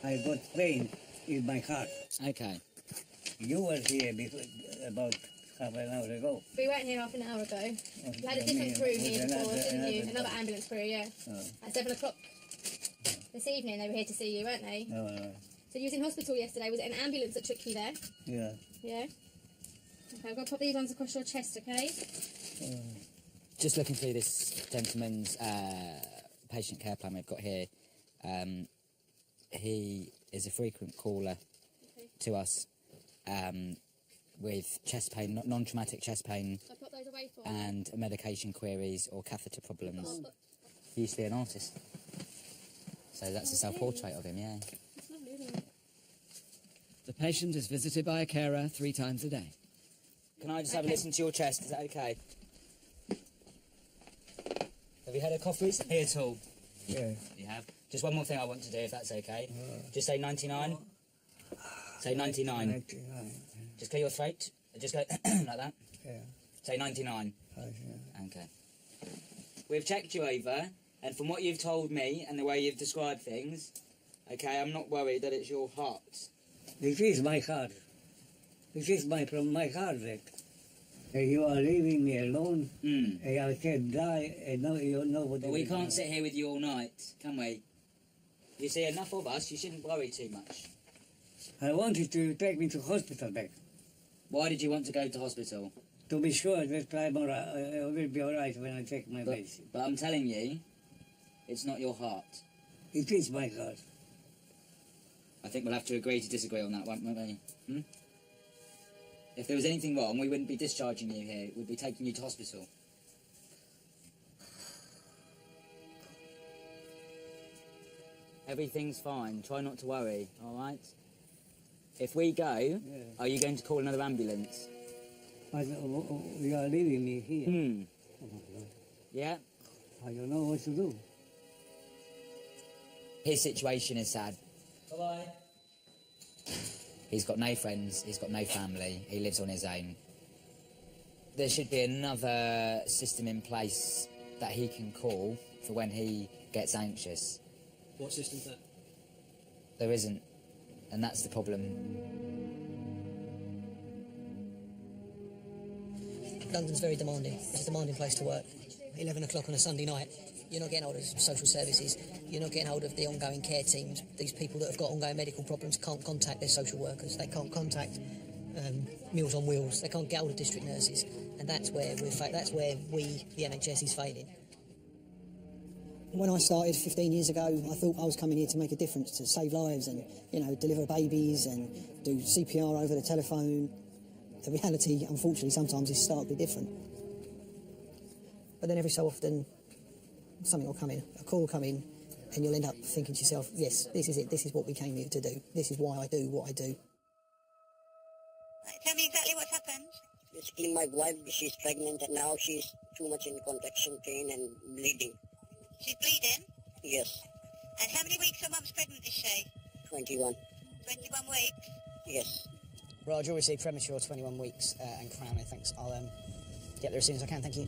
S27: I got pain in my heart.
S11: Okay.
S27: You were here about half an hour ago.
S9: We weren't here half an hour ago. We had a different crew here before, didn't you? Another ambulance crew, yeah.
S27: Oh.
S9: At 7 o'clock this evening, they were here to see you, weren't they?
S27: No.
S9: So you was in hospital yesterday. Was it an ambulance that took you there?
S27: Yeah.
S9: Yeah? Okay, I've got to pop these ones across your chest, okay?
S11: Just looking through this gentleman's patient care plan we've got here. He is a frequent caller to us with chest pain, non-traumatic chest pain,
S9: Shall I put those away for
S11: and medication queries or catheter problems. He used to be an artist. So that's a self-portrait of him, yeah.
S9: That's lovely, isn't it?
S3: The patient is visited by a carer 3 times a day.
S11: Can I just have a listen to your chest? Is that okay? Have you had a cough recently at all?
S27: Yeah.
S11: You have? Just one more thing I want to do, if that's okay. Just say 99. Say 99.
S27: 99.
S11: Just clear your throat. Just go like that.
S27: Yeah.
S11: Say 99.
S27: Yeah.
S11: Okay. We've checked you over, and from what you've told me and the way you've described things, Okay, I'm not worried that it's your heart.
S13: This is my heart. This is from my heart. You are leaving me alone. I can die, and no, you know what.
S11: But we can't sit here with you all night, can we? You see enough of us. You shouldn't worry too much.
S13: I wanted to take me to hospital back.
S11: Why did you want to go to hospital?
S13: To be sure that I will be all right when I take my medicine.
S11: But I'm telling you, it's not your heart.
S13: It is my heart.
S11: I think we'll have to agree to disagree on that one, won't we? If there was anything wrong, we wouldn't be discharging you here. We'd be taking you to hospital. Everything's fine. Try not to worry, all right? If we go, are you going to call another ambulance?
S13: You are leaving me here.
S11: Yeah?
S13: I don't know what to do.
S11: His situation is sad.
S13: Bye-bye.
S11: He's got no friends, he's got no family, he lives on his own. There should be another system in place that he can call for when he gets anxious.
S10: What system's that?
S11: There isn't, and that's the problem.
S1: London's very demanding. It's a demanding place to work. 11 o'clock on a Sunday night, you're not getting hold of social services, you're not getting hold of the ongoing care teams. These people that have got ongoing medical problems can't contact their social workers, they can't contact Meals on Wheels, they can't get hold of district nurses, and that's where we, the NHS, is failing. When I started 15 years ago, I thought I was coming here to make a difference, to save lives and, deliver babies and do CPR over the telephone. The reality, unfortunately, sometimes is starkly different. But then every so often, something will come in, a call will come in, and you'll end up thinking to yourself, yes, this is it, this is what we came here to do, this is why I do what I do.
S2: Tell me exactly what happened.
S14: Basically, my wife, she's pregnant and now she's too much in contraction pain and bleeding.
S2: She's bleeding?
S14: Yes.
S2: And how many weeks or months pregnant is she?
S14: 21.
S2: 21 weeks?
S14: Yes.
S1: Raj, you'll receive premature 21 weeks and crown, thanks. I'll get there as soon as I can, thank you.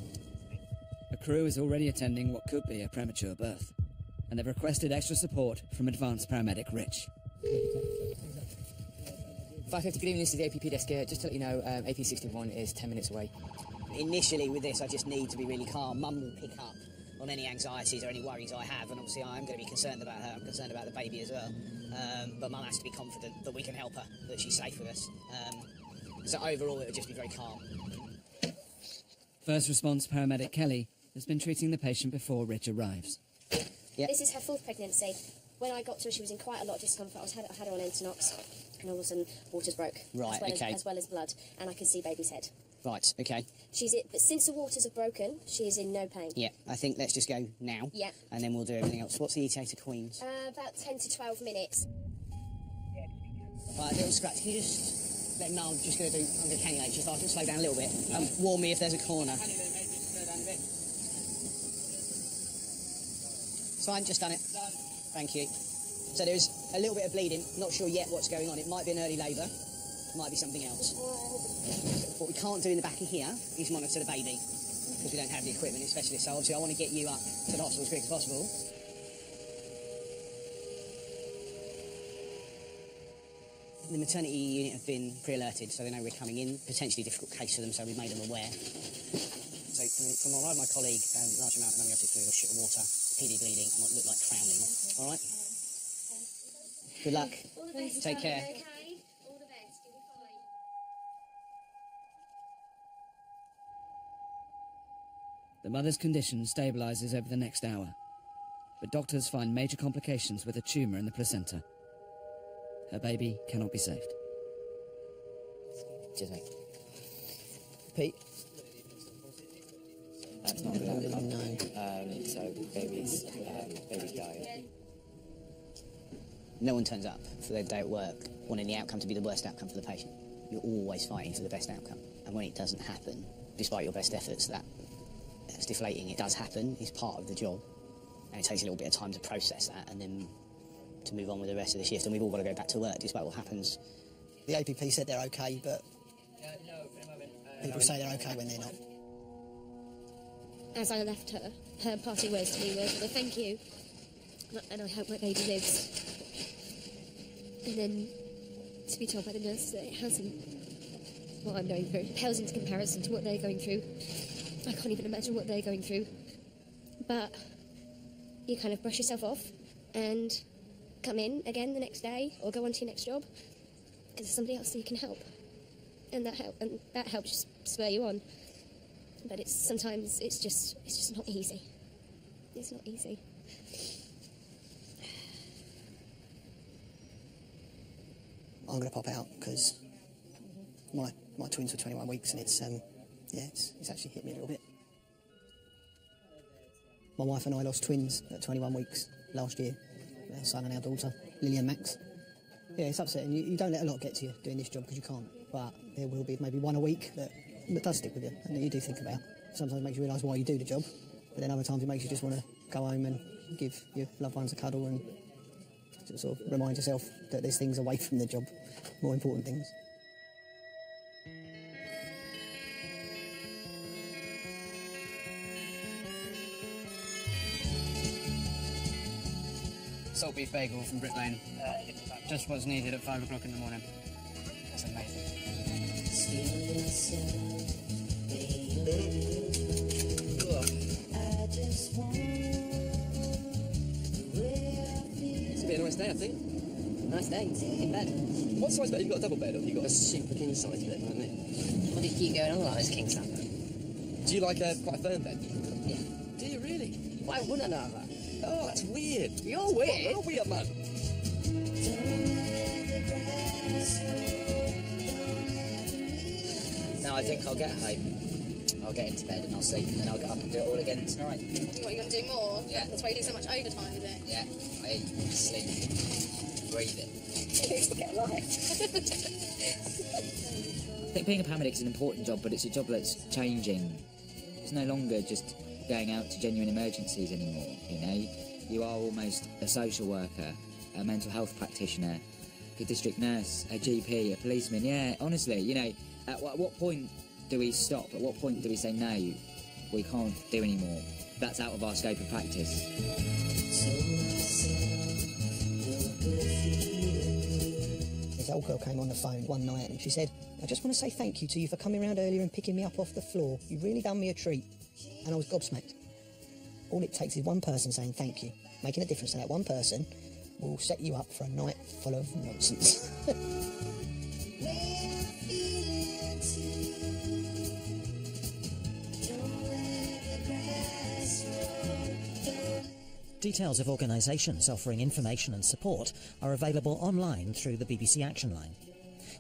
S3: A crew is already attending what could be a premature birth, and they've requested extra support from advanced paramedic Rich.
S6: 550, good evening, this is the APP desk here. Just to let you know, AP61 is 10 minutes away.
S1: Initially with this, I just need to be really calm. Mum will pick up on any anxieties or any worries I have, and obviously I am going to be concerned about her. I'm concerned about the baby as well. But Mum has to be confident that we can help her, that she's safe with us. So overall, it would just be very calm.
S3: First response paramedic Kelly has been treating the patient before Rich arrives.
S5: Yep. This is her fourth pregnancy. When I got to her, she was in quite a lot of discomfort. I had her on Entonox, and all of a sudden, waters broke.
S1: Right,
S5: as well as blood, and I could see baby's head.
S1: Right, okay.
S5: But since the waters have broken, she is in no pain.
S1: Yeah, I think let's just go now.
S5: Yeah.
S1: And then we'll do everything else. What's the ETA to Queen's?
S5: About 10 to 12 minutes.
S1: Right, a little scratch. Can you just let me know? I'm just going to do under cannulate. Just I can slow down a little bit. Warn me if there's a corner. So I've just done it. Thank you. So there's a little bit of bleeding. Not sure yet what's going on. It might be an early labour. Might be something else. What we can't do in the back of here is monitor the baby because we don't have the equipment, especially. So obviously I want to get you up to the hospital as quick as possible. The maternity unit have been pre-alerted, so they know we're coming in. Potentially a difficult case for them, so we've made them aware. So from what I my colleague, large amount of amniotic fluid or shit of water, PD bleeding, and what looked like crowning. All right? Good luck. Take care.
S3: The mother's condition stabilises over the next hour, but doctors find major complications with a tumour in the placenta. Her baby cannot be saved.
S6: Cheers, mate.
S1: Pete?
S6: That's not good outcome. No. So baby's dying.
S1: No one turns up for their day at work wanting the outcome to be the worst outcome for the patient. You're always fighting for the best outcome. And when it doesn't happen, despite your best efforts, that's deflating. It does happen, it's part of the job. And it takes a little bit of time to process that and then to move on with the rest of the shift. And we've all got to go back to work despite what happens. The APP said they're okay, but people say they're okay when they're not.
S5: As I left her parting words to me were, well, thank you, and I hope my baby lives. And then to be told by the nurse that it hasn't, what I'm going through, pales into comparison to what they're going through. I can't even imagine what they're going through. But you kind of brush yourself off and come in again the next day or go on to your next job because there's somebody else that you can help. And that helps just spur you on. But sometimes it's just not easy. It's not easy.
S8: I'm going to pop out because my twins were 21 weeks and it's actually hit me a little bit. My wife and I lost twins at 21 weeks last year, our son and our daughter, Lily and Max. Yeah, it's upsetting. You don't let a lot get to you doing this job because you can't, but there will be maybe one a week that does stick with you and that you do think about. Sometimes it makes you realise why you do the job, but then other times it makes you just want to go home and give your loved ones a cuddle and sort of remind yourself that there's things away from the job, more important things.
S3: Salt beef bagel from Brick Lane. Just what's needed at 5 o'clock in the morning. That's amazing.
S6: It's a bit of a nice day, I think.
S1: Nice day, in bed.
S6: What size bed? You've got a double bed or you've got a super king size bed, haven't you?
S1: What do you keep going on like this king size?
S6: Do you like quite a firm bed?
S1: Yeah.
S6: Do you really?
S1: Why wouldn't I have that?
S6: Oh, that's weird.
S1: You're weird?
S6: You're a weird man.
S11: No, I think I'll get home. I'll get into bed and I'll sleep and then I'll get up and do it all again tonight.
S12: What, you're going to do more?
S11: Yeah.
S12: That's why you do so much overtime, is it?
S11: Yeah, I eat, sleep, breathe it.
S12: Get life.
S11: I think being a paramedic is an important job, but it's a job that's changing. It's no longer just going out to genuine emergencies anymore, you know? You are almost a social worker, a mental health practitioner, a district nurse, a GP, a policeman. Yeah, honestly, you know, at what point do we stop? At what point do we say, no, we can't do anymore? That's out of our scope of practice.
S8: This old girl came on the phone one night and she said, I just want to say thank you to you for coming around earlier and picking me up off the floor. You've really done me a treat. And I was gobsmacked. All it takes is one person saying thank you. Making a difference to that one person will set you up for a night full of nonsense.
S15: Details of organisations offering information and support are available online through the BBC Action Line.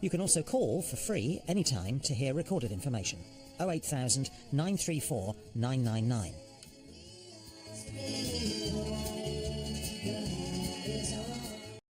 S15: You can also call for free anytime to hear recorded information. 08000 934 999.